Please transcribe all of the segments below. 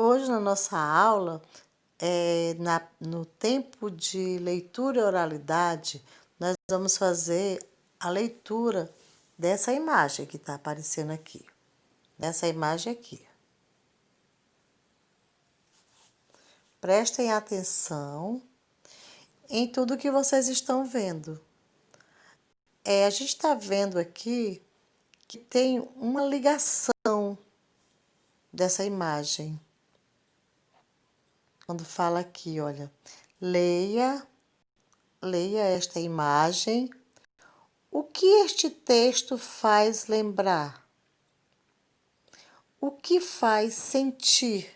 Hoje, na nossa aula, no tempo de leitura e oralidade, nós vamos fazer a leitura dessa imagem que está aparecendo aqui. Dessa imagem aqui. Prestem atenção em tudo que vocês estão vendo. A gente está vendo aqui que tem uma ligação dessa imagem. Quando fala aqui, olha, leia esta imagem. O que este texto faz lembrar? O que faz sentir?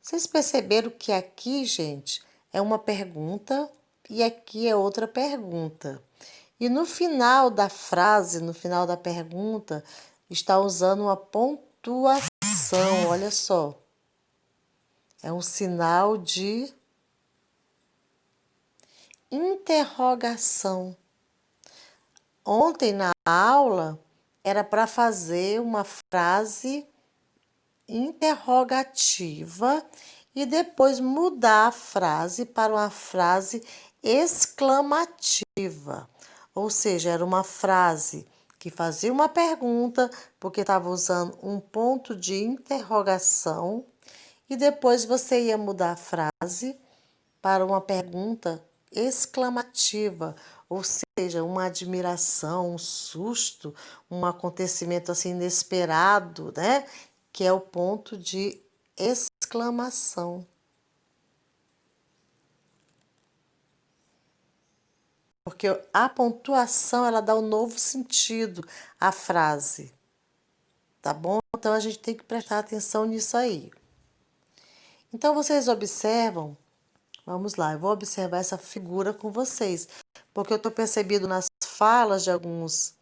Vocês perceberam que aqui, gente, é uma pergunta e aqui é outra pergunta. E no final da frase, no final da pergunta, está usando uma pontuação, olha só. É um sinal de interrogação. Ontem na aula era para fazer uma frase interrogativa e depois mudar a frase para uma frase exclamativa. Ou seja, era uma frase que fazia uma pergunta, porque estava usando um ponto de interrogação, e depois você ia mudar a frase para uma pergunta exclamativa, ou seja, uma admiração, um susto, um acontecimento assim inesperado, né? Que é o ponto de exclamação. Porque a pontuação, ela dá um novo sentido à frase, tá bom? Então a gente tem que prestar atenção nisso aí. Então vocês observam, vamos lá, eu vou observar essa figura com vocês, porque eu estou percebendo nas falas de alguns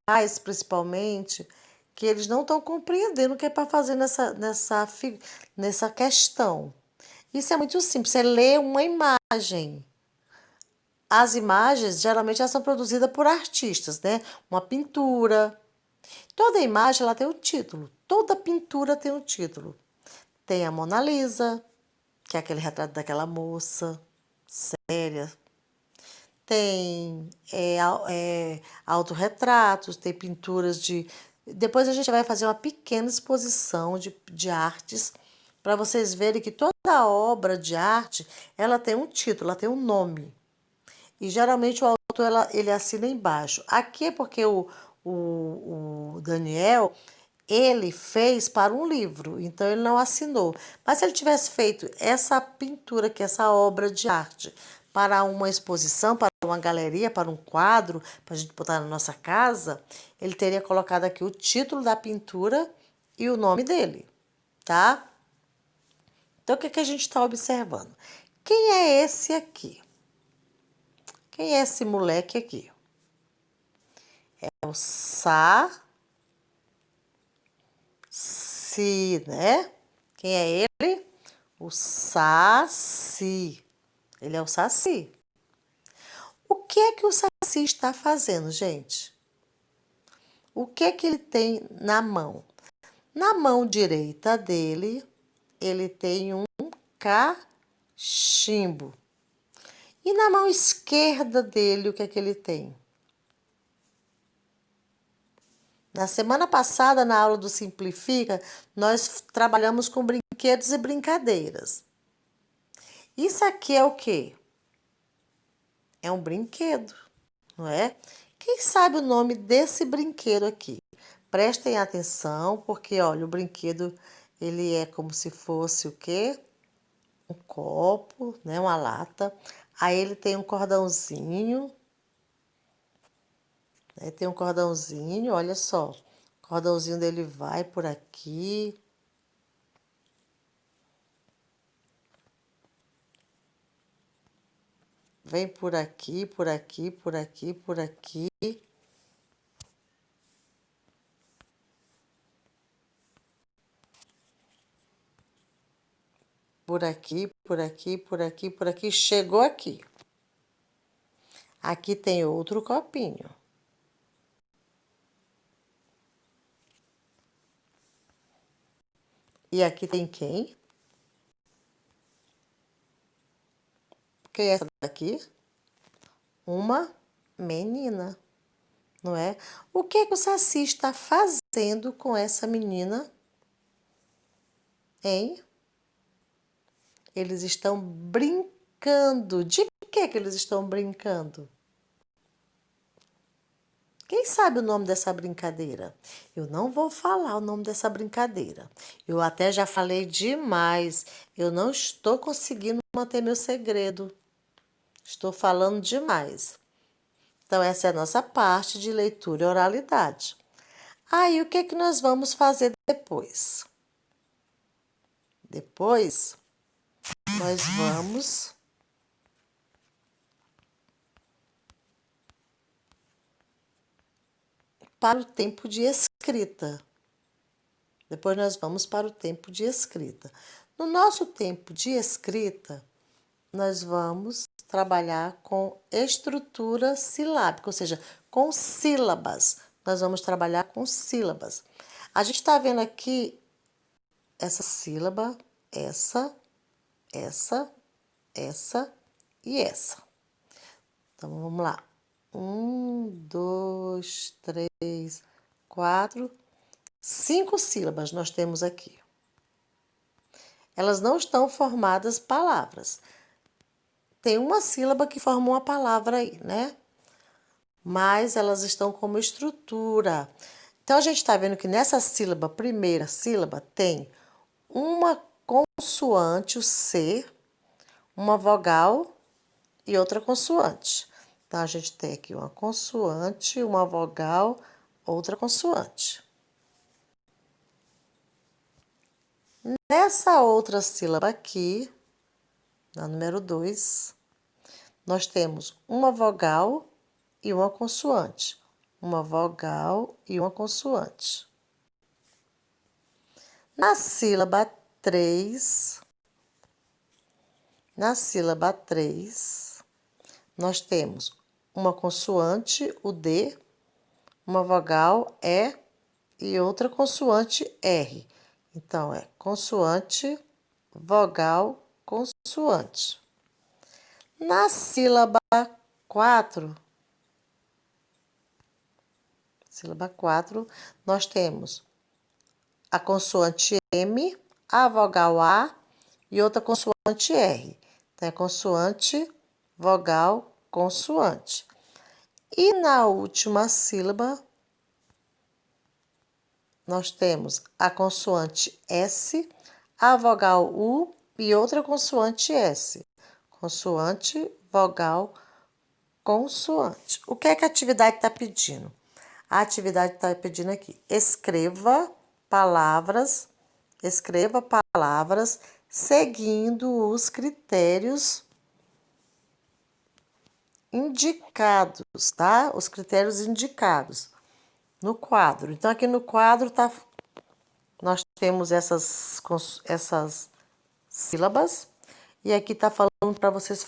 pais, principalmente, que eles não estão compreendendo o que é para fazer nessa questão. Isso é muito simples, você lê uma imagem. As imagens, geralmente, elas são produzidas por artistas, né? Uma pintura. Toda imagem, ela tem um título. Toda pintura tem um título. Tem a Mona Lisa, que é aquele retrato daquela moça séria. Tem autorretratos, tem pinturas de... Depois a gente vai fazer uma pequena exposição de artes para vocês verem que toda obra de arte, ela tem um título, ela tem um nome. E geralmente o autor ele assina embaixo. Aqui é porque o Daniel, ele fez para um livro, então ele não assinou. Mas se ele tivesse feito essa pintura, que é essa obra de arte, para uma exposição, para uma galeria, para um quadro, para a gente botar na nossa casa, ele teria colocado aqui o título da pintura e o nome dele, tá? Então, o que que a gente está observando? Quem é esse aqui? Quem é esse moleque aqui? É o Saci, né? Quem é ele? O Saci. Ele é o Saci. O que é que o Saci está fazendo, gente? O que é que ele tem na mão? Na mão direita dele, ele tem um cachimbo. E na mão esquerda dele, o que é que ele tem? Na semana passada, na aula do Simplifica, nós trabalhamos com brinquedos e brincadeiras. Isso aqui é o quê? É um brinquedo, não é? Quem sabe o nome desse brinquedo aqui? Prestem atenção, porque olha, o brinquedo ele é como se fosse o quê? Um copo, né? Uma lata. Aí ele tem um cordãozinho, né? Tem um cordãozinho, olha só. O cordãozinho dele vai por aqui. Vem por aqui, por aqui, por aqui, por aqui. Por aqui, por aqui, por aqui, por aqui. Chegou aqui. Aqui tem outro copinho. E aqui tem quem? quem é essa daqui? Uma menina, não é? O que que o Saci está fazendo com essa menina? Hein? Eles estão brincando. De que eles estão brincando? Quem sabe o nome dessa brincadeira? Eu não vou falar o nome dessa brincadeira. Eu até já falei demais. Eu não estou conseguindo manter meu segredo. Estou falando demais. Então, essa é a nossa parte de leitura e oralidade. Aí, o que que nós vamos fazer depois? Depois, nós vamos para o tempo de escrita. Depois, nós vamos para o tempo de escrita. No nosso tempo de escrita, nós vamos trabalhar com estrutura silábica, ou seja, com sílabas. Nós vamos trabalhar com sílabas. A gente está vendo aqui essa sílaba, essa, essa e essa. Então, vamos lá. 1, 2, 3, 4, 5 sílabas nós temos aqui. Elas não estão formadas palavras. Tem uma sílaba que forma uma palavra aí, né? Mas elas estão como estrutura. Então, a gente está vendo que nessa sílaba, primeira sílaba, tem uma consoante, o C, uma vogal e outra consoante. Então, a gente tem aqui uma consoante, uma vogal, outra consoante. Nessa outra sílaba aqui, na número 2, nós temos uma vogal e uma consoante. Uma vogal e uma consoante. Na sílaba 3, nós temos uma consoante, o D, uma vogal, E, e outra consoante, R. Então, é consoante, vogal, consoante. Na sílaba 4, nós temos a consoante M, a vogal A e outra consoante R. Então, é consoante, vogal, consoante. E na última sílaba, nós temos a consoante S, a vogal U e outra consoante S. Consoante, vogal, consoante. O que é que a atividade está pedindo? A atividade está pedindo aqui: escreva palavras seguindo os critérios indicados, tá? Os critérios indicados no quadro. Então, aqui no quadro nós temos essas sílabas e aqui está falando para vocês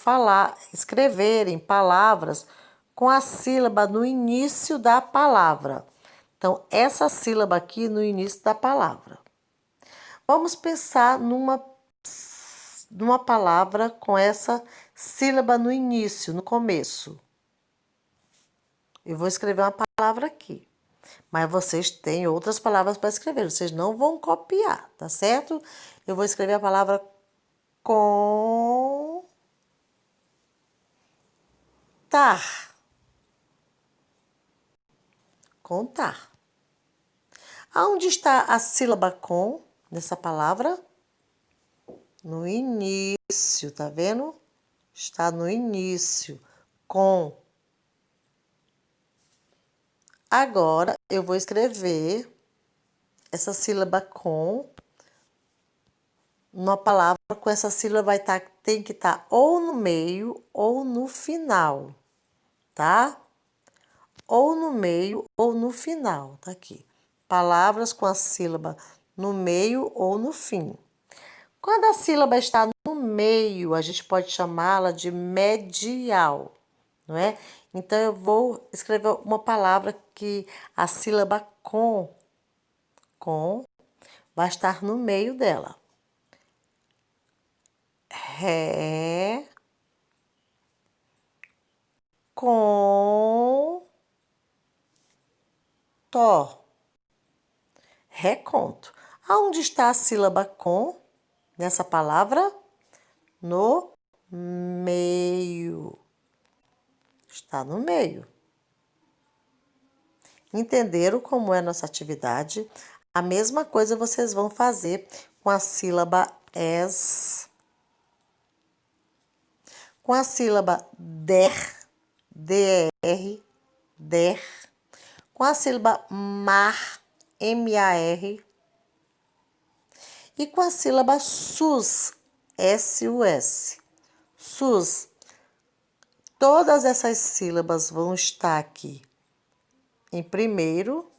escreverem palavras com a sílaba no início da palavra. Então, essa sílaba aqui no início da palavra. Vamos pensar numa palavra com essa sílaba no início, no começo. Eu vou escrever uma palavra aqui. Mas vocês têm outras palavras para escrever. Vocês não vão copiar, tá certo? Eu vou escrever a palavra contar. Contar. Aonde está a sílaba com nessa palavra? No início, tá vendo? Está no início. Com. Agora, eu vou escrever essa sílaba com numa palavra com essa sílaba tem que estar ou no meio ou no final, tá? Ou no meio ou no final, tá aqui. Palavras com a sílaba no meio ou no fim. Quando a sílaba está no meio, a gente pode chamá-la de medial, não é? Então, eu vou escrever uma palavra que a sílaba com, vai estar no meio dela. Ré, com, tó. Reconto. Aonde está a sílaba com nessa palavra? No meio. Está no meio. Entenderam como é a nossa atividade? A mesma coisa vocês vão fazer com a sílaba es, com a sílaba der, der, der, com a sílaba mar, mar, e com a sílaba sus, sus. Sus. Todas essas sílabas vão estar aqui em primeiro